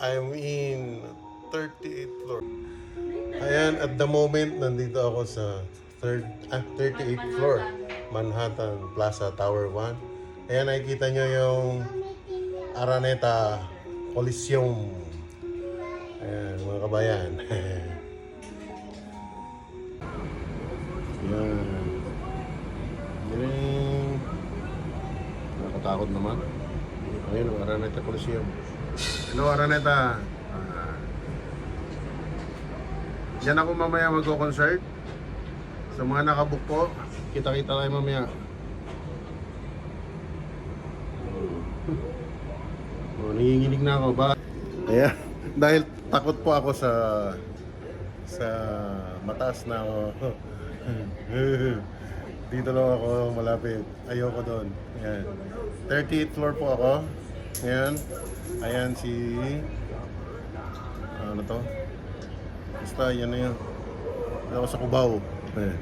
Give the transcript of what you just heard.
I'm in 38th floor. Ayan, at the moment, nandito ako sa 38th floor. Manhattan Plaza Tower 1. Ayan, nakikita nyo yung Araneta Coliseum. Ayan, mga kabayan. Ayan. Galing. Nakatakot naman. Ayun, ang Araneta Coliseum. Hello, Araneta. Diyan ako mamaya magko-concert. Sa mga nakabook po, kita-kita tayo mamaya. Nanginginig na ako ba? Ayan, dahil takot po ako sa mataas na ako. Dito lang ako malapit. Ayoko doon. Ayan. 38th floor po ako. Ayan. Ayan si ano to? Basta yan na yun. Ako sa Cubao. Ayan.